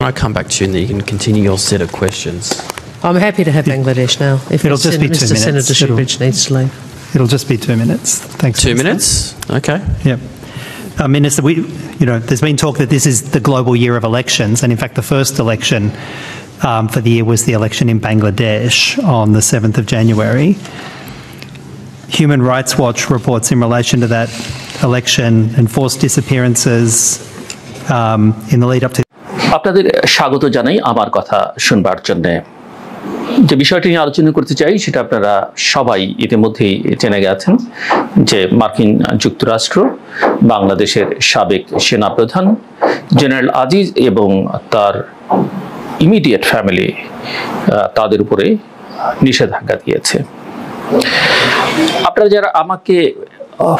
I come back to you and then you can continue your set of questions. I'm happy to have Bangladesh now. If It'll just be 2 minutes. Senator Shoebridge needs to leave. It'll just be 2 minutes. Thanks. 2 minutes? Okay. Yeah. Minister, there's been talk that this is the global year of elections, and in fact the first election for the year was the election in Bangladesh on the 7th of January. Human Rights Watch reports in relation to that election and forced disappearances in the lead up to... আপনাদের স্বাগত জানাই আমার কথা শুনবার জন্য। যে বিষয়টি নিয়ে আলোচনা করতে চাই সেটা আপনারা সবাই ইতিমধ্যেই জেনে গেছেন যে মার্কিন যুক্তরাষ্ট্র বাংলাদেশের সাবেক সেনাপ্রধান জেনারেল আজিজ এবং তার ইমিডিয়েট ফ্যামিলি তাদের উপরে নিষেধাজ্ঞা দিয়েছে। আপনারা যারা আমাকে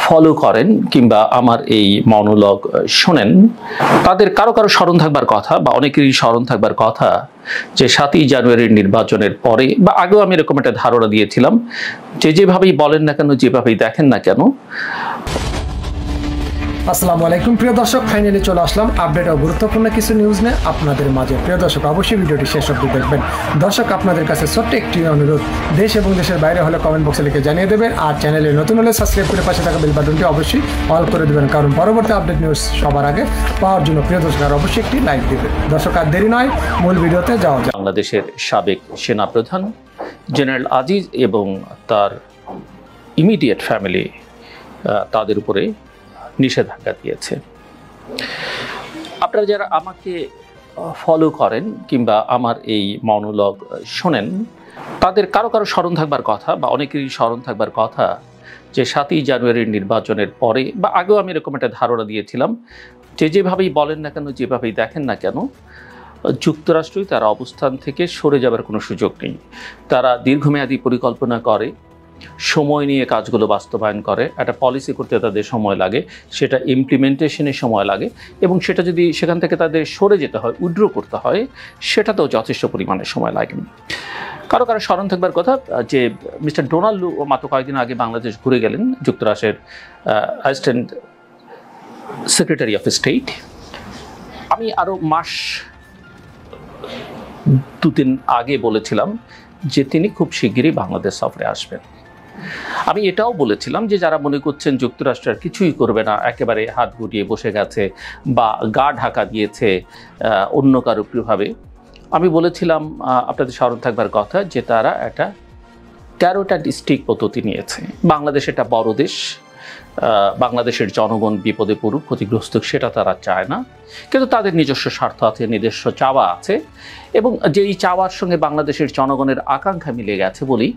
ফলো করেন কিংবা আমার এই মনোলগ শোনেন তাদের কারো কারো স্মরণ থাকবার কথা বা অনেকেরই স্মরণ থাকবার কথা যে 7ই জানুয়ারির নির্বাচনের পরে বা আগেও আমি এরকম একটা ধারণা দিয়েছিলাম যে যেভাবেই বলেন না কেন যেভাবেই দেখেন না কেন। আসসালামু আলাইকুম প্রিয় দর্শক, ফাইনালি চলে আসলাম আপডেট ও গুরুত্বপূর্ণ কিছু নিউজ নিয়ে আপনাদের মাঝে। প্রিয় দর্শক, অবশ্যই ভিডিওটি শেষ অবধি দেখবেন। দর্শক, আপনাদের কাছে ছোট্ট একটি অনুরোধ, দেশ এবং দেশের বাইরে হলে কমেন্ট বক্সে লিখে জানিয়ে দেবেন, আর চ্যানেলে নতুন হলে সাবস্ক্রাইব করে পাশে থাকা বেল বাটনটি অবশ্যই অল করে দেবেন, কারণ পরবর্তী আপডেট নিউজ সবার আগে পাওয়ার জন্য প্রিয় দর্শক আর অবশ্যই একটি লাইক দেবেন। দর্শক, আর দেরি নয়, মূল ভিডিওতে যাওয়া যাক। বাংলাদেশের সাবেক সেনাপ্রধান জেনারেল আজিজ এবং তার ইমিডিয়েট ফ্যামিলি তাদের উপরে নিষেধাজ্ঞা দিয়েছে। আপনারা যারা আমাকে ফলো করেন কিংবা আমার এই মনোলগ শোনেন তাদের কারো কারো স্মরণ থাকবার কথা বা অনেকেরই স্মরণ থাকবার কথা যে 7ই জানুয়ারির নির্বাচনের পরে বা আগেও আমি এরকম একটা ধারণা দিয়েছিলাম যে যেভাবেই বলেন না কেন যেভাবেই দেখেন না কেন যুক্তরাষ্ট্রই তার অবস্থান থেকে সরে যাবার কোনো সুযোগ নেই। তারা দীর্ঘমেয়াদী পরিকল্পনা করে, সময় নিয়ে কাজগুলো বাস্তবায়ন করে, একটা পলিসি করতে তাদের সময় লাগে, সেটা ইমপ্লিমেন্টেশনে সময় লাগে, এবং সেটা যদি সেখান থেকে তাদের সরে যেতে হয়, উইথড্র করতে হয়, সেটাতেও যথেষ্ট পরিমাণে সময় লাগে। কারো কারো স্মরণ থাকবার কথা যে মিস্টার ডোনাল্ড লু মাত্র কয়েকদিন আগে বাংলাদেশ ঘুরে গেলেন, যুক্তরাষ্ট্রের অ্যাসিস্ট্যান্ট সেক্রেটারি অফ স্টেট। আমি আরও মাস 2-3 আগে বলেছিলাম যে তিনি খুব শিগগিরই বাংলাদেশ সফরে আসবেন। আমি এটাও বলেছিলাম যে যারা মনে করছেন যুক্তরাষ্ট্র আর কিছুই করবে না, একেবারে হাত গুটিয়ে বসে গেছে বা গা ঢাকা দিয়েছে অন্য কারো প্রিয়ভাবে, আমি বলেছিলাম আপনাদের স্মরণ থাকবার কথা যে তারা একটা ক্যারট অ্যান্ড স্টিক পদ্ধতি নিয়েছে। বাংলাদেশ একটা বড় দেশ, বাংলাদেশের জনগণ বিপদে পড়ুক, ক্ষতিগ্রস্ত সেটা তারা চায় না, কিন্তু তাদের নিজস্ব স্বার্থ আছে, নিজস্ব চাওয়া আছে, এবং যেই চাওয়ার সঙ্গে বাংলাদেশের জনগণের আকাঙ্ক্ষা মিলে গেছে বলেই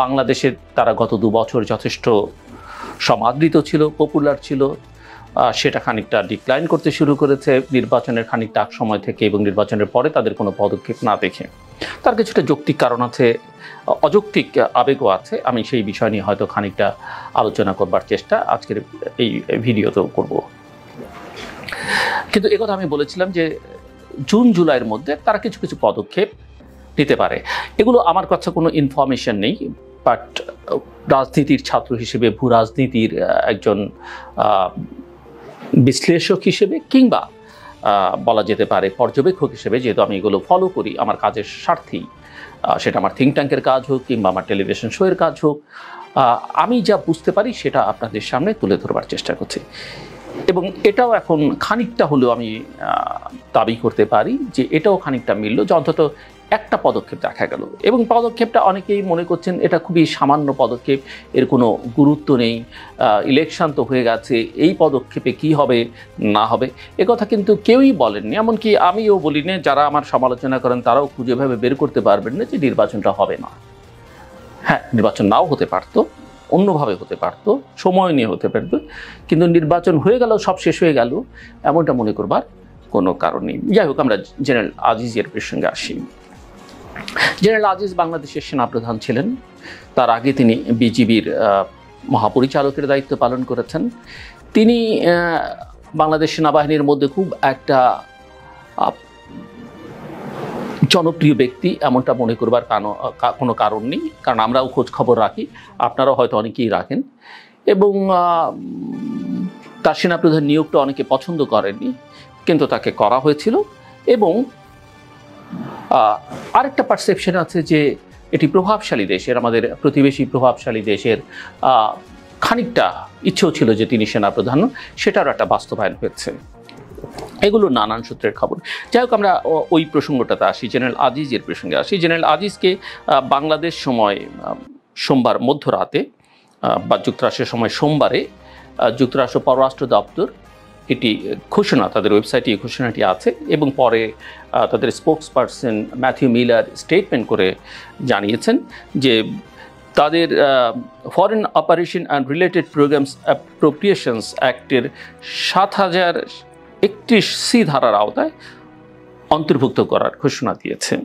বাংলাদেশের তারা গত 2 বছর যথেষ্ট সমাদৃত ছিল, পপুলার ছিল, সেটা খানিকটা ডিক্লাইন করতে শুরু করেছে নির্বাচনের খানিকটা আগ সময় থেকে, এবং নির্বাচনের পরে তাদের কোনো পদক্ষেপ না দেখে। তার কিছুটা যৌক্তিক কারণ আছে, অযৌক্তিক আবেগও আছে। আমি সেই বিষয় নিয়ে হয়তো খানিকটা আলোচনা করবার চেষ্টা আজকের এই ভিডিওতেও করব। কিন্তু একথা আমি বলেছিলাম যে জুন জুলাইয়ের মধ্যে তারা কিছু কিছু পদক্ষেপ নিতে পারে। এগুলো আমার কাছে কোনো ইনফরমেশন নেই, বাট রাজনীতির ছাত্র হিসেবে, ভূ রাজনীতির একজন বিশ্লেষক হিসেবে কিংবা বলা যেতে পারে পর্যবেক্ষক হিসেবে, যেহেতু আমি এগুলো ফলো করি আমার কাজের স্বার্থেই, সেটা আমার থিঙ্ক ট্যাঙ্কের কাজ হোক কিংবা আমার টেলিভিশন শোয়ের কাজ হোক, আমি যা বুঝতে পারি সেটা আপনাদের সামনে তুলে ধরবার চেষ্টা করছি। এবং এটাও এখন খানিকটা হলেও আমি দাবি করতে পারি যে এটাও খানিকটা মিলল, যে অন্তত একটা পদক্ষেপ দেখা গেল, এবং পদক্ষেপটা অনেকেই মনে করছেন এটা খুবই সামান্য পদক্ষেপ, এর কোনো গুরুত্ব নেই, ইলেকশন তো হয়ে গেছে, এই পদক্ষেপে কি হবে না হবে একথা কিন্তু কেউই বলেননি, এমনকি আমিও বলিনি। যারা আমার সমালোচনা করেন তারাও খুঁজে ভাবে বের করতে পারবেন না যে নির্বাচনটা হবে না। হ্যাঁ, নির্বাচন নাও হতে পারতো, অন্যভাবে হতে পারতো, সময় নিয়ে হতে পারতো, কিন্তু নির্বাচন হয়ে গেল, সব শেষ হয়ে গেল, এমনটা মনে করবার কোনো কারণ নেই। যাই হোক, আমরা জেনারেল আজিজের প্রসঙ্গে আসি। জেনারেল আজিজ বাংলাদেশের সেনাপ্রধান ছিলেন, তার আগে তিনি বিজিবির মহাপরিচালকের দায়িত্ব পালন করেছেন। তিনি বাংলাদেশ সেনাবাহিনীর মধ্যে খুব একটা জনপ্রিয় ব্যক্তি এমনটা মনে করবার কোনো কারণ নেই, কারণ আমরাও খোঁজ খবর রাখি, আপনারাও হয়তো অনেকেই রাখেন, এবং তার সেনাপ্রধান নিয়োগটা অনেকে পছন্দ করেননি, কিন্তু তাকে করা হয়েছিল, এবং আরেকটা পারসেপশন আছে যে এটি প্রভাবশালী দেশের, আমাদের প্রতিবেশী প্রভাবশালী দেশের খানিকটা ইচ্ছেও ছিল যে তিনি সেনাপ্রধান, সেটারও একটা বাস্তবায়ন হয়েছে। এগুলো নানান সূত্রের খবর। যাই হোক, আমরা ওই প্রসঙ্গটাতে আসি, জেনারেল আজিজের প্রসঙ্গে আসি। জেনারেল আজিজকে বাংলাদেশ সময় সোমবার মধ্যরাতে বা যুক্তরাষ্ট্রের সময় সোমবারে যুক্তরাষ্ট্র পররাষ্ট্র দপ্তর এটি ঘোষণা, তাদের ওয়েবসাইটে এই ঘোষণাটি আছে, এবং পরে তাদের স্পোকসপারসন ম্যাথিউ মিলার স্টেটমেন্ট করে জানিয়েছেন যে তাদের foreign operation and related programs appropriations অ্যাক্টের 7031C ধারার আওতায় অন্তর্ভুক্ত করার ঘোষণা দিয়েছেন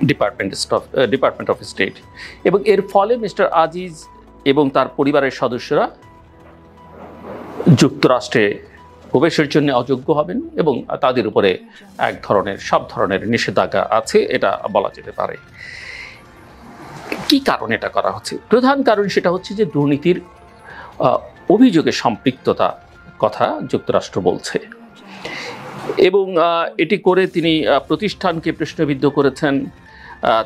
ডিপার্টমেন্ট অফ স্টেট। এবং এর ফলে মিস্টার আজিজ এবং তার পরিবারের সদস্যরা যুক্তরাষ্ট্রে প্রবেশের জন্য অযোগ্য হবেন এবং তাদের উপরে সব ধরনের নিষেধাজ্ঞা আছে, এটা বলা যেতে পারে। কি কারণে এটা করা হচ্ছে? প্রধান কারণ সেটা হচ্ছে যে দুর্নীতির অভিযোগে সম্পৃক্ততা কথা যুক্তরাষ্ট্র বলছে, এবং এটি করে তিনি প্রতিষ্ঠানকে প্রশ্নবিদ্ধ করেছেন,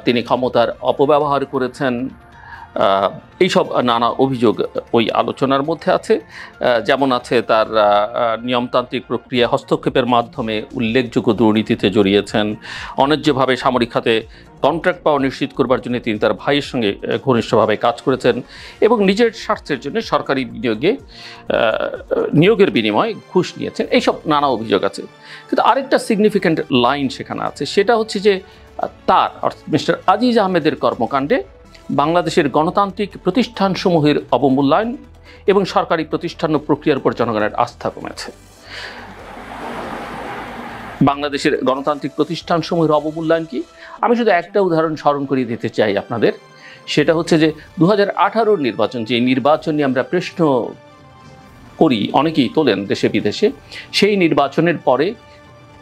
তিনি ক্ষমতার অপব্যবহার করেছেন, এইসব নানা অভিযোগ ওই আলোচনার মধ্যে আছে। যেমন আছে তার নিয়মতান্ত্রিক প্রক্রিয়া হস্তক্ষেপের মাধ্যমে উল্লেখযোগ্য দুর্নীতিতে জড়িয়েছেন, অন্যায্যভাবে সামরিক খাতে কন্ট্রাক্ট পাওয়া নিশ্চিত করবার জন্য তিনি তার ভাইয়ের সঙ্গে ঘনিষ্ঠভাবে কাজ করেছেন, এবং নিজের স্বার্থের জন্য সরকারি নিয়োগের বিনিময়ে ঘুষ নিয়েছেন। এইসব নানা অভিযোগ আছে। কিন্তু আরেকটা সিগনিফিক্যান্ট লাইন সেখানে আছে, সেটা হচ্ছে যে তার অর্থাৎ মিস্টার আজিজ আহমেদের কর্মকাণ্ডে বাংলাদেশের গণতান্ত্রিক প্রতিষ্ঠানসমূহের অবমূল্যায়ন এবং সরকারি প্রতিষ্ঠান ও প্রক্রিয়ার উপর জনগণের আস্থা কমেছে। বাংলাদেশের গণতান্ত্রিক প্রতিষ্ঠানসমূহের অবমূল্যায়ন কি? আমি শুধু একটা উদাহরণ স্মরণ করিয়ে দিতে চাই আপনাদের, সেটা হচ্ছে যে 2018 নির্বাচন, যে নির্বাচন নিয়ে আমরা প্রশ্ন করি, অনেকেই তোলেন দেশে বিদেশে, সেই নির্বাচনের পরে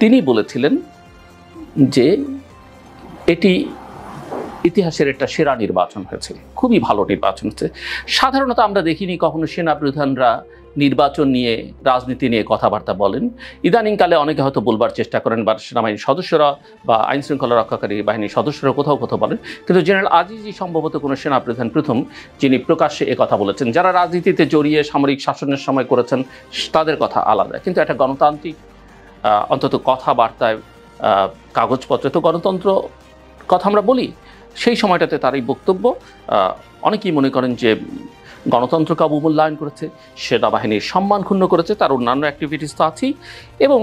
তিনি বলেছিলেন যে এটি ইতিহাসের একটা সেরা নির্বাচন হয়েছে, খুবই ভালো নির্বাচন হচ্ছে। সাধারণত আমরা দেখিনি কখনো সেনাপ্রধানরা নির্বাচন নিয়ে, রাজনীতি নিয়ে কথাবার্তা বলেন। ইদানিংকালে অনেকে হয়তো বলবার চেষ্টা করেন, বা সেনাবাহিনীর সদস্যরা বা আইনশৃঙ্খলা রক্ষাকারী বাহিনীর সদস্যরা কোথাও কোথাও বলেন, কিন্তু জেনারেল আজিজই সম্ভবত কোনো সেনাপ্রধান প্রথম যিনি প্রকাশ্যে কথা বলেছেন। যারা রাজনীতিতে জড়িয়ে সামরিক শাসনের সময় করেছেন তাদের কথা আলাদা, কিন্তু একটা গণতান্ত্রিক অন্তত কথাবার্তায়, কাগজপত্রে তো গণতন্ত্র কথা আমরা বলি, সেই সময়টাতে তার এই বক্তব্য অনেকেই মনে করেন যে গণতন্ত্রকে অবমূল্যায়ন করেছে, সেনাবাহিনীর সম্মান ক্ষুণ্ণ করেছে, তার অন্যান্য অ্যাক্টিভিটিস তো আছেই, এবং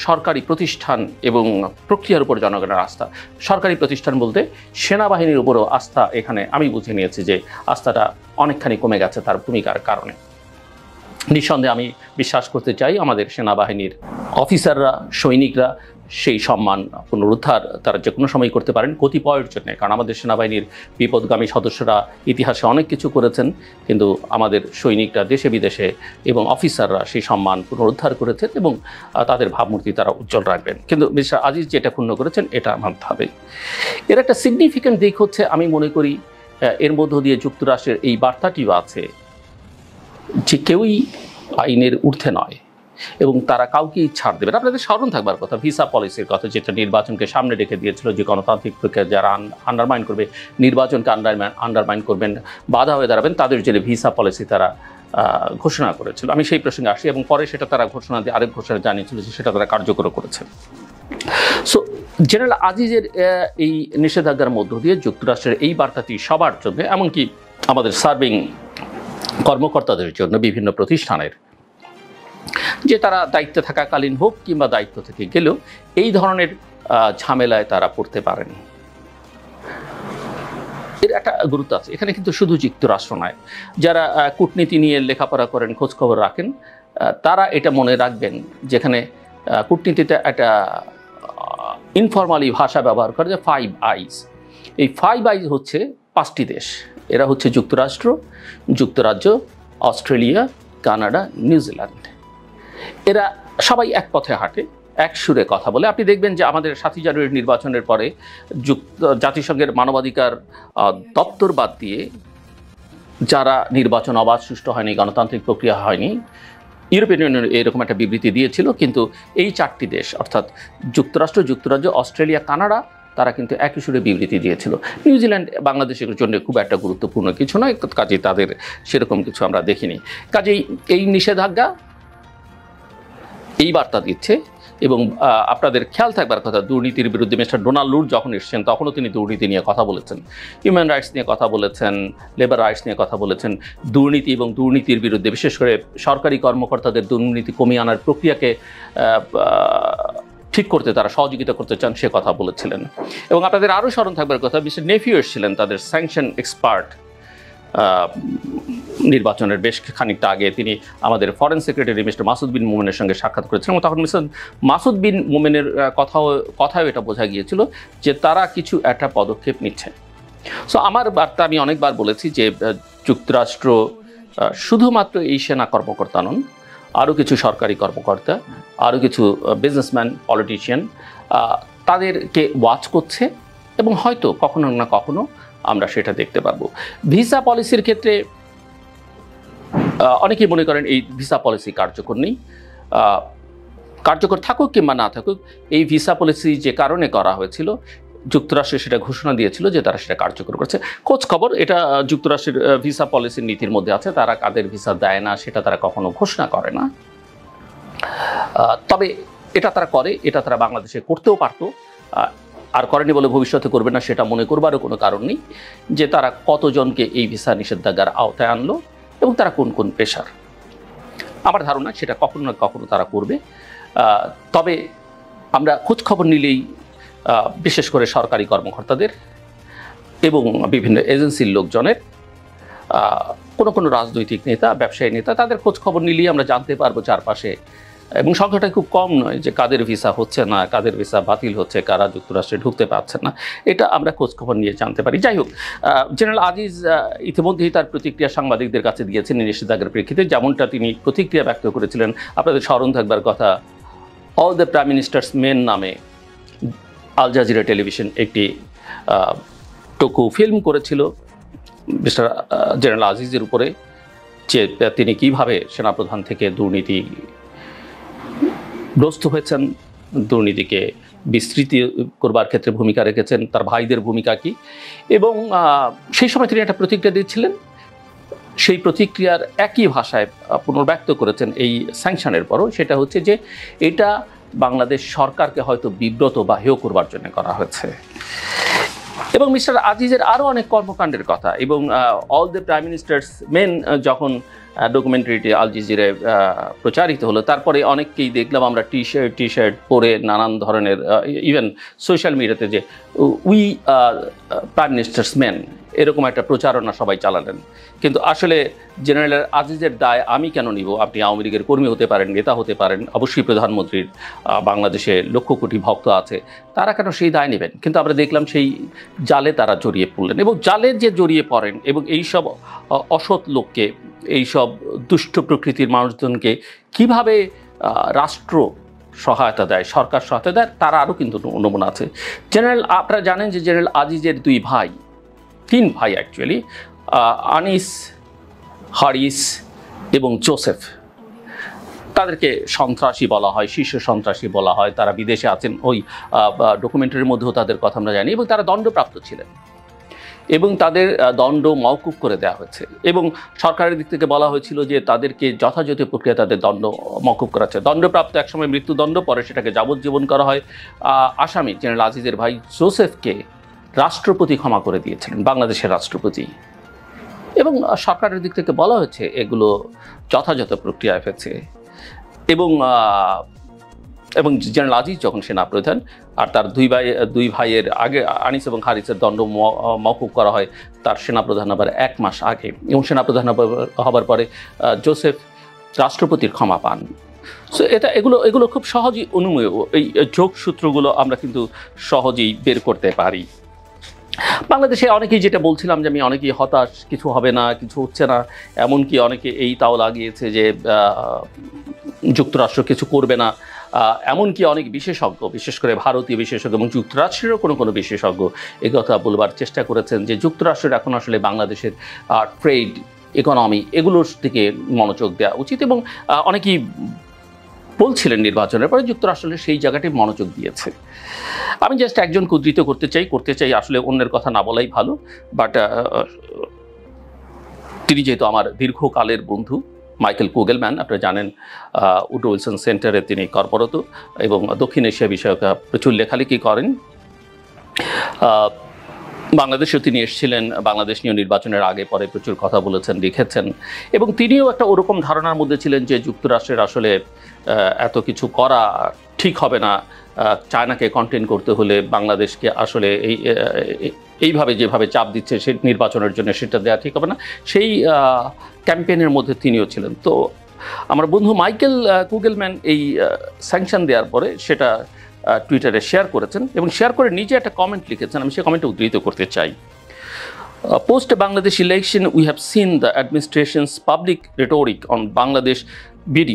সরকারি প্রতিষ্ঠান এবং প্রক্রিয়ার উপর জনগণের আস্থা। সরকারি প্রতিষ্ঠান বলতে সেনাবাহিনীর উপরও আস্থা, এখানে আমি বুঝে নিয়েছি যে আস্থাটা অনেকখানি কমে গেছে তার ভূমিকার কারণে। নিঃসন্দেহে আমি বিশ্বাস করতে চাই আমাদের সেনাবাহিনীর অফিসাররা, সৈনিকরা সেই সম্মান পুনরুদ্ধার তারা যে কোনো সময় করতে পারেন কতিপয়ের জন্য, কারণ আমাদের সেনাবাহিনীর বিপদগামী সদস্যরা ইতিহাসে অনেক কিছু করেছেন, কিন্তু আমাদের সৈনিকরা দেশে বিদেশে এবং অফিসাররা সেই সম্মান পুনরুদ্ধার করেছেন এবং তাদের ভাবমূর্তি তারা উজ্জ্বল রাখবেন। কিন্তু মিস্টার আজিজ যেটা ক্ষুণ্ণ করেছেন এটা মানতে হবে। এর একটা সিগনিফিক্যান্ট দিক হচ্ছে, আমি মনে করি এর মধ্য দিয়ে যুক্তরাষ্ট্রের এই বার্তাটিও আছে যে কেউই আইনের ঊর্ধ্বে নয় এবং তারা কাউকেই ছাড় দেবে না। আপনাদের স্মরণ থাকবার কথা ভিসা পলিসির কথা, যেটা নির্বাচনকে সামনে রেখে দিয়েছিল, যে গণতান্ত্রিক প্রক্রিয়া যারা আন্ডারমাইন করবে, নির্বাচনকে আন্ডারমাইন করবেন, বাধা হয়ে দাঁড়াবেন, তাদের জন্য ভিসা পলিসি তারা ঘোষণা করেছিল। আমি সেই প্রসঙ্গে আসি, এবং পরে সেটা তারা ঘোষণা দিয়ে আরেক ঘোষণা জানিয়েছিল যে সেটা তারা কার্যকর করেছে। সো জেনারেল আজিজের এই নিষেধাজ্ঞার মধ্য দিয়ে যুক্তরাষ্ট্রের এই বার্তাটি সবার জন্য, এমনকি আমাদের সার্ভিং কর্মকর্তাদের জন্য বিভিন্ন প্রতিষ্ঠানের, যে তারা দায়িত্বে থাকাকালীন হোক কিংবা দায়িত্ব থেকে গেলেও এই ধরনের ঝামেলায় তারা পড়তে পারেন। এর একটা গুরুত্ব আছে এখানে, কিন্তু শুধু যুক্তরাষ্ট্র নয়, যারা কূটনীতি নিয়ে লেখাপড়া করেন, খোঁজখবর রাখেন, তারা এটা মনে রাখবেন, যেখানে কূটনীতিতে একটা ইনফরমালি ভাষা ব্যবহার করে যে 5 আইজ। এই 5 আইজ হচ্ছে 5টি দেশ, এরা হচ্ছে যুক্তরাষ্ট্র, যুক্তরাজ্য, অস্ট্রেলিয়া, কানাডা, নিউজিল্যান্ড। এরা সবাই এক পথে হাঁটে, এক সুরে কথা বলে। আপনি দেখবেন যে আমাদের 7 জানুয়ারির নির্বাচনের পরে জাতিসংঘের মানবাধিকার দপ্তর বাদ দিয়ে যারা নির্বাচন অবাধ সুষ্ঠু হয়নি, গণতান্ত্রিক প্রক্রিয়া হয়নি, ইউরোপিয়ান ইউনিয়ন এরকম একটা বিবৃতি দিয়েছিল, কিন্তু এই 4টি দেশ অর্থাৎ যুক্তরাষ্ট্র, যুক্তরাজ্য, অস্ট্রেলিয়া, কানাডা তারা কিন্তু একই সুরে বিবৃতি দিয়েছিল। নিউজিল্যান্ড বাংলাদেশের জন্য খুব একটা গুরুত্বপূর্ণ কিছু নয়, কাজেই তাদের সেরকম কিছু আমরা দেখিনি। কাজেই এই নিষেধাজ্ঞা এই বার্তা দিচ্ছে। এবং আপনাদের খেয়াল থাকবার কথা, দুর্নীতির বিরুদ্ধে মিস্টার ডোনাল্ড লুড যখন এসেছেন তখনও তিনি দুর্নীতি নিয়ে কথা বলেছেন, হিউম্যান রাইটস নিয়ে কথা বলেছেন, লেবার রাইটস নিয়ে কথা বলেছেন। দুর্নীতি এবং দুর্নীতির বিরুদ্ধে বিশেষ করে সরকারি কর্মকর্তাদের দুর্নীতি কমিয়ে আনার প্রক্রিয়াকে ঠিক করতে তারা সহযোগিতা করতে চান সে কথা বলেছিলেন। এবং আপনাদের আরও স্মরণ থাকবার কথা, মিস্টার নেফিউ এসেছিলেন, তাদের স্যাংশন এক্সপার্ট, নির্বাচনের বেশ খানিকটা আগে তিনি আমাদের ফরেন সেক্রেটারি মিস্টার মাসুদ বিন মোমেনের সঙ্গে সাক্ষাৎ করেছিলেন এবং তখন মিস্টার মাসুদ বিন মোমেনের কথাও এটা বোঝা গিয়েছিল যে তারা কিছু একটা পদক্ষেপ নিচ্ছে। সো আমার বার্তা আমি অনেকবার বলেছি যে যুক্তরাষ্ট্র শুধুমাত্র এই সেনা কর্মকর্তা নন, আরও কিছু সরকারি কর্মকর্তা, আরও কিছু বিজনেসম্যান, পলিটিশিয়ান তাদেরকে ওয়াচ করছে এবং হয়তো কখনো না কখনো আমরা সেটা দেখতে পারবো। ভিসা পলিসির ক্ষেত্রে অনেকেই মনে করেন এই ভিসা পলিসি কার্যকর নেই। কার্যকর থাকুক কিংবা না থাকুক, এই ভিসা পলিসি যে কারণে করা হয়েছিল যুক্তরাষ্ট্র সেটা ঘোষণা দিয়েছিল যে তারা সেটা কার্যকর করছে। খোঁজ খবর এটা যুক্তরাষ্ট্রের ভিসা পলিসির নীতির মধ্যে আছে, তারা কাদের ভিসা দেয় না সেটা তারা কখনো ঘোষণা করে না। তবে এটা তারা করে, এটা তারা বাংলাদেশে করতেও পারতো, আর করেনি বলে ভবিষ্যতে করবে না সেটা মনে করবারও কোনো কারণ নেই। যে তারা কতজনকে এই ভিসা নিষেধাজ্ঞার আওতায় আনলো এবং তারা কোন কোন পেশার, আমার ধারণা সেটা কখনো না কখনো তারা করবে। তবে আমরা খোঁজখবর নিলেই বিশেষ করে সরকারি কর্মকর্তাদের এবং বিভিন্ন এজেন্সির লোকজনের, কোনো রাজনৈতিক নেতা, ব্যবসায়ী নেতা, তাদের খোঁজখবর নিলেই আমরা জানতে পারবো চারপাশে, এবং সংখ্যাটা খুব কম নয়, যে কাদের ভিসা হচ্ছে না, কাদের ভিসা বাতিল হচ্ছে, কারা যুক্তরাষ্ট্রে ঢুকতে পারছে না, এটা আমরা খোঁজখবর নিয়ে জানতে পারি। যাই হোক, জেনারেল আজিজ ইতিমধ্যেই তার প্রতিক্রিয়া সাংবাদিকদের কাছে দিয়েছেন নিষেধাজ্ঞার প্রেক্ষিতে, যেমনটা তিনি প্রতিক্রিয়া ব্যক্ত করেছিলেন। আপনাদের স্মরণ থাকবার কথা, all the prime ministers main নামে আল জাজিরা টেলিভিশন একটি টকু ফিল্ম করেছিল মিস্টার জেনারেল আজিজের উপরে, যে তিনি কিভাবে সেনাপ্রধান থেকে দুর্নীতিগ্রস্ত হয়েছেন, দুর্নীতিকে বিস্তৃতি করবার ক্ষেত্রে ভূমিকা রেখেছেন, তার ভাইদের ভূমিকা কী, এবং সেই সময় তিনি একটা প্রতিক্রিয়া দিচ্ছিলেন। সেই প্রতিক্রিয়ার একই ভাষায় পুনর্ব্যক্ত করেছেন এই স্যাংশনের পরও, সেটা হচ্ছে যে এটা বাংলাদেশ সরকারকে হয়তো বিব্রত বা হেয় করবার জন্য করা হয়েছে। এবং মিস্টার আজিজের আরও অনেক কর্মকাণ্ডের কথা, এবং all the prime ministers main যখন ডকুমেন্টারিটি আল জাজিরায় প্রচারিত হলো, তারপরে অনেককেই দেখলাম আমরা টি শার্ট পরে নানান ধরনের, ইভেন সোশ্যাল মিডিয়াতে যে উই প্রাইম মিনিস্টার্স মেন এরকম একটা প্রচারণা সবাই চালালেন। কিন্তু আসলে জেনারেল আজিজের দায় আমি কেন নিব? আপনি আওয়ামী লীগের কর্মী হতে পারেন, নেতা হতে পারেন, অবশ্যই প্রধানমন্ত্রীর বাংলাদেশে লক্ষ কোটি ভক্ত আছে, তারা কেন সেই দায় নেবেন? কিন্তু আমরা দেখলাম সেই জালে তারা জড়িয়ে পড়লেন, এবং জালে যে জড়িয়ে পড়েন এবং এইসব অসৎ লোককে, এইসব দুষ্ট প্রকৃতির মানুষজনকে কিভাবে রাষ্ট্র সহায়তা দেয়, সরকার সহায়তা দেয়, তারা আরও কিন্তু নমুনা আছে। জেনারেল, আপনারা জানেন যে জেনারেল আজিজের তিন ভাই অ্যাকচুয়ালি, আনিস, হারিস এবং জোসেফ, তাদেরকে সন্ত্রাসী বলা হয়, শীর্ষ সন্ত্রাসী বলা হয়। তারা বিদেশে আছেন, ওই ডকুমেন্টারির মধ্যেও তাদের কথা আমরা জানি, এবং তারা দণ্ডপ্রাপ্ত ছিলেন এবং তাদের দণ্ড মওকুফ করে দেওয়া হয়েছে, এবং সরকারের দিক থেকে বলা হয়েছিল যে তাদেরকে যথাযথ প্রক্রিয়া তাদের দণ্ড মওকুফ করা হচ্ছে। দণ্ডপ্রাপ্ত একসময় মৃত্যুদণ্ড, পরে সেটাকে যাবজ্জীবন করা হয়। আসামি জেনারেল আজিজের ভাই জোসেফকে রাষ্ট্রপতি ক্ষমা করে দিয়েছিলেন, বাংলাদেশের রাষ্ট্রপতি, এবং সরকারের দিক থেকে বলা হয়েছে এগুলো যথাযথ প্রক্রিয়ায় হয়েছে। এবং জেনারেল আজিজ যখন সেনাপ্রধান, আর তার দুই ভাইয়ের আগে আনিস এবং হারিসের দণ্ড মওকুফ করা হয় তার সেনাপ্রধান হবার 1 মাস আগে, এবং সেনাপ্রধান হবার পরে জোসেফ রাষ্ট্রপতির ক্ষমা পান। সো এগুলো খুব সহজেই অনুমেয়, এই যোগসূত্রগুলো আমরা কিন্তু সহজেই বের করতে পারি। বাংলাদেশে অনেকেই, যেটা বলছিলাম যে আমি অনেকেই হতাশ, কিছু হবে না, কিছু হচ্ছে না, এমনকি অনেকে এই তাও লাগিয়েছে যে যুক্তরাষ্ট্র কিছু করবে না, এমনকি অনেক বিশেষজ্ঞ, বিশেষ করে ভারতীয় বিশেষজ্ঞ এবং যুক্তরাষ্ট্রেরও কোনো বিশেষজ্ঞ এই কথা বলবার চেষ্টা করেছেন যে যুক্তরাষ্ট্রের এখন আসলে বাংলাদেশের ট্রেড ইকোনমি, এগুলোর দিকে মনোযোগ দেওয়া উচিত। এবং অনেকেই বলছিলেন নির্বাচনের পরে যুক্তরাষ্ট্র সেই জায়গাটি মনোযোগ দিয়েছে। আমি জাস্ট একজনকে উদ্ধৃত করতে চাই, আসলে অন্যের কথা না বলাই ভালো, বাট তিনি যেহেতু আমার দীর্ঘকালের বন্ধু মাইকেল কুগেলম্যান, আপনারা জানেন উড্রো উইলসন সেন্টারে তিনি কর্মরত এবং দক্ষিণ এশিয়া বিষয়ক প্রচুর লেখালেখি করেন। বাংলাদেশেও তিনি এসেছিলেন, বাংলাদেশ নিয়ে নির্বাচনের আগে পরে প্রচুর কথা বলেছেন, লিখেছেন, এবং তিনিও একটা ওরকম ধারণার মধ্যে ছিলেন যে যুক্তরাষ্ট্রের আসলে এত কিছু করা ঠিক হবে না, চায়নাকে কন্টেন করতে হলে বাংলাদেশকে আসলে এইভাবে যেভাবে চাপ দিচ্ছে সে নির্বাচনের জন্য সেটা দেওয়া ঠিক হবে না, সেই ক্যাম্পেইনের মধ্যে তিনিও ছিলেন। তো আমার বন্ধু মাইকেল কুগেলম্যান এই স্যাংশন দেওয়ার পরে সেটা টুইটারে শেয়ার করেছেন এবং শেয়ার করে নিজে একটা কমেন্ট লিখেছেন, আমি সেই কমেন্টটা উদ্ধৃত করতে চাই। Post Bangladesh election, we have seen the administration's public rhetoric on Bangladesh BD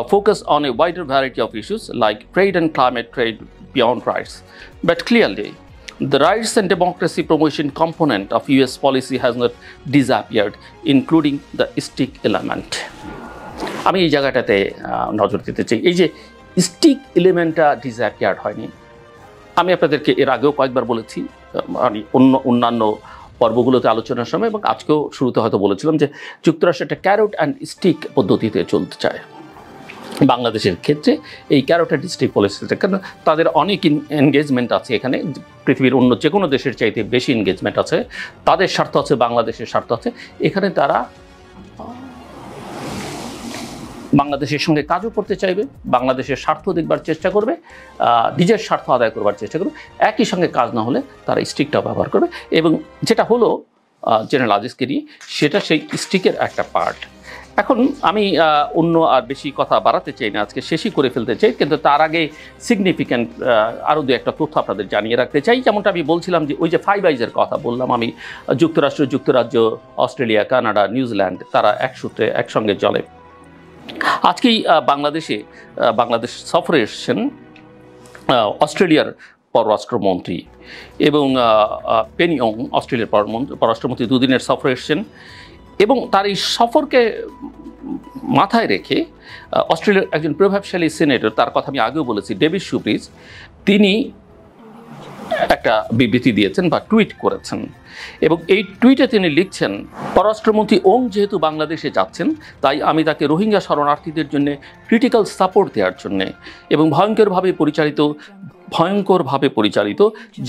focus on a wider variety of issues like trade and climate trade beyond rights. But clearly, the rights and democracy promotion component of US policy has not disappeared, including the stick element. আমি এই জায়গাটাতে নজর দিতে চাই, এই যে stick এলিমেন্টটা disappeared হয়নি। আমি আপনাদেরকে এর আগেও কয়েকবার বলেছি, আমি অন্যান্য পর্বগুলোতে আলোচনার সময় এবং আজকেও শুরুতে হয়তো বলেছিলাম যে যুক্তরাষ্ট্র একটা ক্যারট অ্যান্ড স্টিক পদ্ধতিতে চলতে চায়। বাংলাদেশের ক্ষেত্রে এই ক্যারট অ্যান্ড স্টিক পলিসিতে, কারণ তাদের অনেক এনগেজমেন্ট আছে এখানে, পৃথিবীর অন্য যে কোনো দেশের চাইতে বেশি এনগেজমেন্ট আছে, তাদের স্বার্থ আছে, বাংলাদেশের স্বার্থ আছে, এখানে তারা বাংলাদেশের সঙ্গে কাজও করতে চাইবে, বাংলাদেশের স্বার্থ দেখবার চেষ্টা করবে, নিজের স্বার্থ আদায় করবার চেষ্টা করবে, একই সঙ্গে কাজ না হলে তারা স্টিকটা ব্যবহার করবে। এবং যেটা হলো জেনারেল আজিজকে নিয়ে, সেটা সেই স্টিকের একটা পার্ট। এখন আমি অন্য আর বেশি কথা বাড়াতে চাই না, আজকে শেষই করে ফেলতে চাই, কিন্তু তার আগে সিগনিফিক্যান্ট আরও দু একটা তথ্য আপনাদের জানিয়ে রাখতে চাই। যেমনটা আমি বলছিলাম যে ওই যে ফাইভ আইজের কথা বললাম আমি, যুক্তরাষ্ট্র, যুক্তরাজ্য, অস্ট্রেলিয়া, কানাডা, নিউজিল্যান্ড, তারা এক সূত্রে একসঙ্গে চলে। আজকেই বাংলাদেশ সফরে এসেছেন অস্ট্রেলিয়ার পররাষ্ট্রমন্ত্রী এবং পেনি ওং, অস্ট্রেলিয়ার পররাষ্ট্রমন্ত্রী, দুদিনের সফরে এসেছেন এবং তার এই সফরকে মাথায় রেখে অস্ট্রেলিয়ার একজন প্রভাবশালী সিনেটর, তার কথা আমি আগেও বলেছি, ডেভিড শুব্রিজ, তিনি একটা বিবৃতি দিয়েছেন বা টুইট করেছেন এবং এই টুইটে তিনি লিখছেন, পররাষ্ট্রমন্ত্রী ওং যেহেতু বাংলাদেশে যাচ্ছেন, তাই আমি তাকে রোহিঙ্গা শরণার্থীদের জন্য ক্রিটিক্যাল সাপোর্ট দেওয়ার জন্যে এবং ভয়ঙ্করভাবে পরিচালিত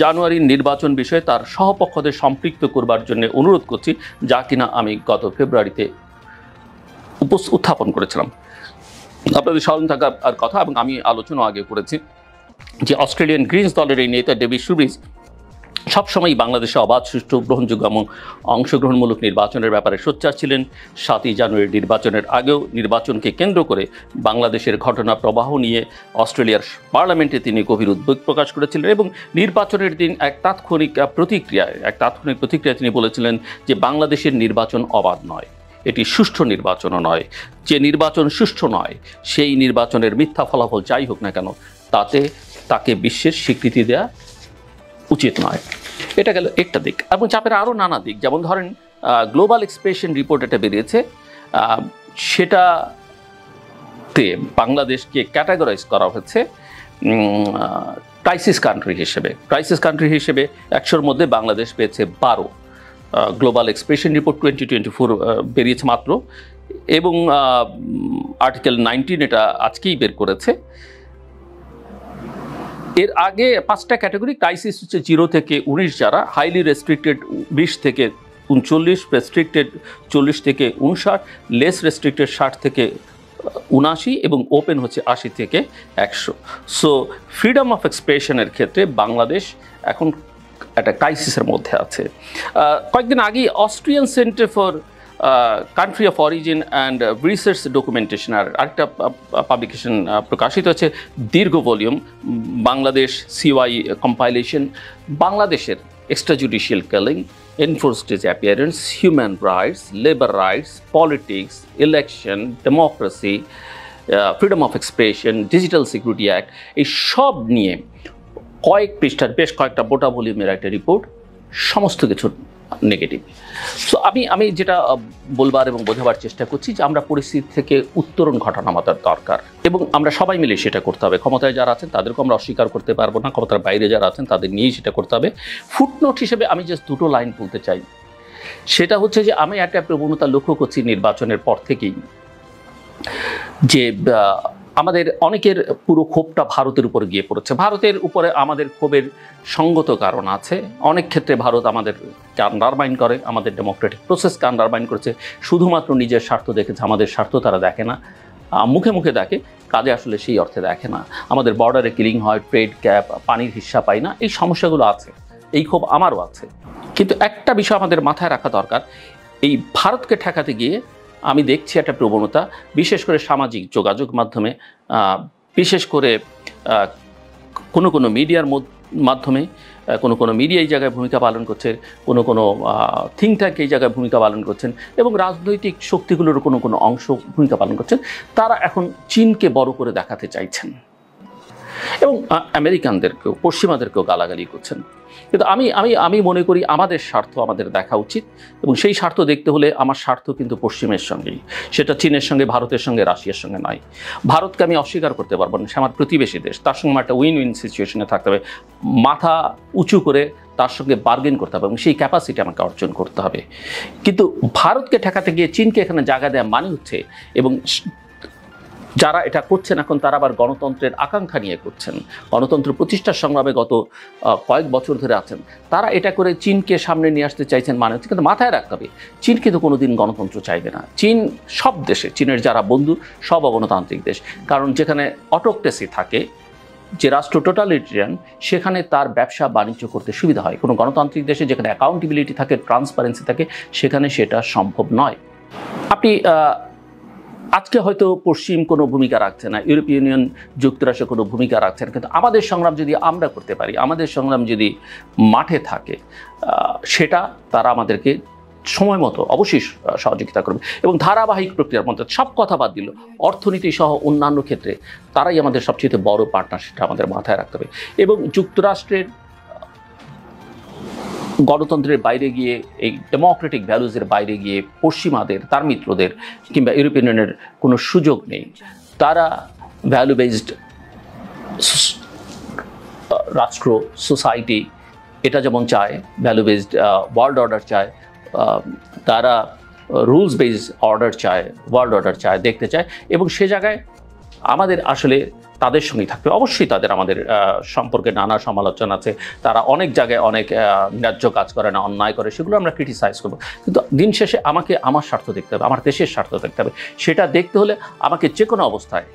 জানুয়ারির নির্বাচন বিষয়ে তার সহপক্ষদের সম্পৃক্ত করবার জন্য অনুরোধ করছি, যা কিনা আমি গত ফেব্রুয়ারিতে উত্থাপন করেছিলাম। আপনাদের স্মরণ থাকার কথা, এবং আমি আলোচনা আগে করেছি যে অস্ট্রেলিয়ান গ্রিনস দলের এই নেতা ডেভিড শুব্রিজ সবসময় বাংলাদেশে অবাধ, সুষ্ঠু, গ্রহণযোগ্য এবং অংশগ্রহণমূলক নির্বাচনের ব্যাপারে সোচ্চার ছিলেন। 7ই জানুয়ারি নির্বাচনের আগেও নির্বাচনকে কেন্দ্র করে বাংলাদেশের ঘটনা প্রবাহ নিয়ে অস্ট্রেলিয়ার পার্লামেন্টে তিনি গভীর উদ্বেগ প্রকাশ করেছিলেন এবং নির্বাচনের দিন এক তাৎক্ষণিক প্রতিক্রিয়ায় তিনি বলেছিলেন যে বাংলাদেশের নির্বাচন অবাধ নয়, এটি সুষ্ঠু নির্বাচনও নয়, যে নির্বাচন সুষ্ঠু নয় সেই নির্বাচনের মিথ্যা ফলাফল যাই হোক না কেন তাতে তাকে বিশ্বের স্বীকৃতি দেওয়া উচিত নয়। এটা গেল একটা দিক, এবং চাপের আরও নানা দিক, যেমন ধরেন গ্লোবাল এক্সপ্রেশন রিপোর্ট এটা বেরিয়েছে, সেটাতে বাংলাদেশকে ক্যাটাগরাইজ করা হয়েছে ক্রাইসিস কান্ট্রি হিসেবে। 100-র মধ্যে বাংলাদেশ পেয়েছে 12। গ্লোবাল এক্সপ্রেশন রিপোর্ট 2024 বেরিয়েছে মাত্র, এবং আর্টিকেল 19 এটা আজকেই বের করেছে। এর আগে 5টা ক্যাটাগরি, ক্রাইসিস হচ্ছে 0 থেকে 19 যারা, হাইলি রেস্ট্রিক্টেড 20 থেকে 39, রেস্ট্রিক্টেড 40 থেকে 59, লেস রেস্ট্রিক্টেড 60 থেকে 79 এবং ওপেন হচ্ছে 80 থেকে 100। সো ফ্রিডম অফ এক্সপ্রেশনের ক্ষেত্রে বাংলাদেশ এখন একটা ক্রাইসিসের মধ্যে আছে। কয়েকদিন আগেই Austrian centre for country of origin and research documentation আরেকটা পাবলিকেশন প্রকাশিত হচ্ছে, দীর্ঘ ভলিউম, বাংলাদেশ সিওয়াই কম্পাইলেশন, বাংলাদেশের extrajudicial killing, enforced disappearance, human rights, labour rights, politics, election, democracy, freedom of expression, digital security act, এই সব নিয়ে কয়েক পৃষ্ঠার বেশ কয়েকটা মোটা ভলিউমের একটা রিপোর্ট সমস্ত কিছু নেগেটিভ। সো আমি যেটা বলবার এবং বোঝাবার চেষ্টা করছি যে আমরা পরিস্থিতি থেকে উত্তরণ ঘটানো আমাদের দরকার এবং আমরা সবাই মিলে সেটা করতে হবে। ক্ষমতায় যারা আছেন তাদেরকে আমরা অস্বীকার করতে পারবো না, ক্ষমতার বাইরে যারা আছেন তাদের নিয়েই সেটা করতে হবে। ফুটনোট হিসেবে আমি জাস্ট দুটো লাইন বলতে চাই, সেটা হচ্ছে যে আমি একটা প্রবণতা লক্ষ্য করছি নির্বাচনের পর থেকেই, যে আমাদের অনেকের পুরো ক্ষোভটা ভারতের উপর গিয়ে পড়েছে। ভারতের উপরে আমাদের ক্ষোভের সঙ্গত কারণ আছে। অনেক ক্ষেত্রে ভারত আমাদেরকে আন্ডারমাইন করে, আমাদের ডেমোক্রেটিক প্রসেসকে আন্ডারমাইন করেছে, শুধুমাত্র নিজের স্বার্থ দেখেছে, আমাদের স্বার্থ তারা দেখে না। মুখে মুখে দেখে, কাজে আসলে সেই অর্থে দেখে না। আমাদের বর্ডারে কিলিং হয়, ট্রেড ক্যাপ, পানির হিস্সা পাই না, এই সমস্যাগুলো আছে, এই ক্ষোভ আমারও আছে। কিন্তু একটা বিষয় আমাদের মাথায় রাখা দরকার, এই ভারতকে ঠেকাতে গিয়ে আমি দেখছি একটা প্রবণতা, বিশেষ করে সামাজিক যোগাযোগ মাধ্যমে, বিশেষ করে কোনো মিডিয়ার মাধ্যমে, কোনো মিডিয়া এই জায়গায় ভূমিকা পালন করছে, কোনো থিঙ্ক ট্যাঙ্ক এই জায়গায় ভূমিকা পালন করছেন, এবং রাজনৈতিক শক্তিগুলোর কোনো অংশ ভূমিকা পালন করছেন। তারা এখন চীনকে বড় করে দেখাতে চাইছেন এবং আমেরিকানদেরকেও, পশ্চিমাদেরকেও গালাগালি করছেন। কিন্তু আমি মনে করি আমাদের স্বার্থ আমাদের দেখা উচিত, এবং সেই স্বার্থ দেখতে হলে আমার স্বার্থ কিন্তু পশ্চিমের সঙ্গেই, সেটা চীনের সঙ্গে, ভারতের সঙ্গে, রাশিয়ার সঙ্গে নয়। ভারতকে আমি অস্বীকার করতে পারবো না, সে আমার প্রতিবেশী দেশ, তার সঙ্গে একটা উইন উইন সিচুয়েশনে থাকতে হবে, মাথা উঁচু করে তার সঙ্গে বার্গেন করতে হবে এবং সেই ক্যাপাসিটি আমাকে অর্জন করতে হবে। কিন্তু ভারতকে ঠেকাতে গিয়ে চীনকে এখানে জায়গা দেওয়া মানে হচ্ছে, এবং যারা এটা করছেন এখন তারা আবার গণতন্ত্রের আকাঙ্ক্ষা নিয়ে করছেন, গণতন্ত্র প্রতিষ্ঠার সংগ্রামে গত কয়েক বছর ধরে আছেন, তারা এটা করে চীনকে সামনে নিয়ে আসতে চাইছেন মানে হচ্ছে। কিন্তু মাথায় রাখতে হবে, চীন কিন্তু কোনোদিন গণতন্ত্র চাইবে না। চীন সব দেশে, চীনের যারা বন্ধু সব অগণতান্ত্রিক দেশ, কারণ যেখানে অটোক্রেসি থাকে, যে রাষ্ট্র টোটালিটেরিয়ান, সেখানে তার ব্যবসা বাণিজ্য করতে সুবিধা হয়। কোনো গণতান্ত্রিক দেশে যেখানে অ্যাকাউন্টেবিলিটি থাকে, ট্রান্সপারেন্সি থাকে, সেখানে সেটা সম্ভব নয়। আপনি আজকে হয়তো পশ্চিম কোনো ভূমিকা রাখছে না, ইউরোপীয় ইউনিয়ন, যুক্তরাষ্ট্র কোনো ভূমিকা রাখছে না, কিন্তু আমাদের সংগ্রাম যদি আমরা করতে পারি, আমাদের সংগ্রাম যদি মাঠে থাকে, সেটা তারা আমাদেরকে সময় মতো অবশ্যই সহযোগিতা করবে। এবং ধারাবাহিক প্রক্রিয়ার মধ্যে সব কথা বাদ দিল, অর্থনীতি সহ অন্যান্য ক্ষেত্রে তারাই আমাদের সবচেয়ে বড় পার্টনার, সেটা আমাদের মাথায় রাখতে হবে। এবং যুক্তরাষ্ট্রের গণতন্ত্রের বাইরে গিয়ে, এই ডেমোক্রেটিক ভ্যালুজের বাইরে গিয়ে পশ্চিমাদের, তার মিত্রদের কিংবা ইউরোপিয়ান ইউনিয়নের কোনো সুযোগ নেই। তারা ভ্যালু বেসড রাষ্ট্র, সোসাইটি এটা যেমন চায়, ভ্যালু বেসড ওয়ার্ল্ড অর্ডার চায়, তারা রুলস বেসড অর্ডার চায়, ওয়ার্ল্ড অর্ডার চায়, দেখতে চায়। এবং সে জায়গায় আমাদের আসলে তাদের সঙ্গেই থাকবে। অবশ্যই তাদের আমাদের সম্পর্কে নানা সমালোচনা আছে, তারা অনেক জায়গায় অনেক ন্যায্য কাজ করে না, অন্যায় করে, সেগুলো আমরা ক্রিটিসাইজ করবো। কিন্তু দিন শেষে আমাকে আমার স্বার্থ দেখতে হবে, আমার দেশের স্বার্থ দেখতে হবে। সেটা দেখতে হলে আমাকে যে কোনো অবস্থায়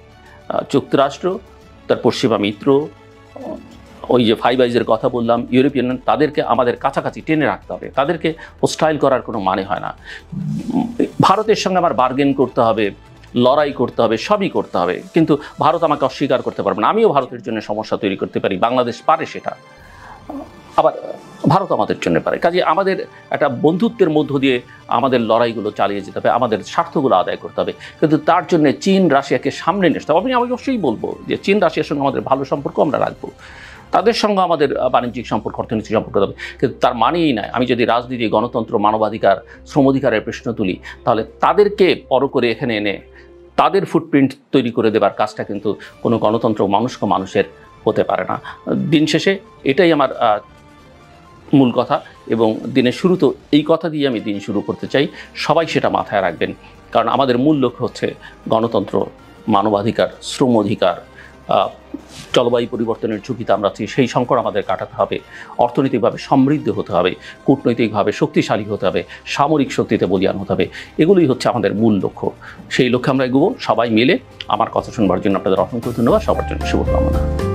যুক্তরাষ্ট্র, তার পশ্চিমা মিত্র, ওই যে ফাইভ আইজের কথা বললাম, ইউরোপিয়ান, তাদেরকে আমাদের কাছাকাছি টেনে রাখতে হবে। তাদেরকে হোস্টাইল করার কোনো মানে হয় না। ভারতের সঙ্গে আমার বার্গেন করতে হবে, লড়াই করতে হবে, সবই করতে হবে, কিন্তু ভারত আমাকে অস্বীকার করতে পারবে না। আমিও ভারতের জন্য সমস্যা তৈরি করতে পারি, বাংলাদেশ পারে সেটা, আবার ভারত আমাদের জন্য পারে। কাজে আমাদের একটা বন্ধুত্বের মধ্য দিয়ে আমাদের লড়াইগুলো চালিয়ে যেতে হবে, আমাদের স্বার্থগুলো আদায় করতে হবে। কিন্তু তার জন্য চীন রাশিয়াকে সামনে নিয়ে আসতে হবে। আমি অবশ্যই বলবো যে চীন রাশিয়ার সঙ্গে আমাদের ভালো সম্পর্ক আমরা রাখবো, তাদের সঙ্গে আমাদের বাণিজ্যিক সম্পর্ক, অর্থনৈতিক সম্পর্ক হবে, কিন্তু তার মানেই নয় আমি যদি রাজনীতি, গণতন্ত্র, মানবাধিকার, শ্রম অধিকারের প্রশ্ন তুলি, তাহলে তাদেরকে পর করে এখানে এনে তাদের ফুটপ্রিন্ট তৈরি করে দেবার কাজটা কিন্তু কোনো গণতন্ত্র মানুষের হতে পারে না। দিন শেষে এটাই আমার মূল কথা, এবং দিনের শুরু তো এই কথা দিয়ে আমি দিন শুরু করতে চাই। সবাই সেটা মাথায় রাখবেন, কারণ আমাদের মূল লক্ষ্য হচ্ছে গণতন্ত্র, মানবাধিকার, শ্রম অধিকার, জলবায়ু পরিবর্তনের ঝুঁকিতে আমরা আছি, সেই সংকট আমাদের কাটাতে হবে, অর্থনৈতিকভাবে সমৃদ্ধ হতে হবে, কূটনৈতিকভাবে শক্তিশালী হতে হবে, সামরিক শক্তিতে বলীয়ান হতে হবে। এগুলোই হচ্ছে আমাদের মূল লক্ষ্য। সেই লক্ষ্যে আমরা এগোবো সবাই মিলে। আমার কথা শুনবার জন্য আপনাদের অসংখ্য ধন্যবাদ। সবার জন্য শুভকামনা।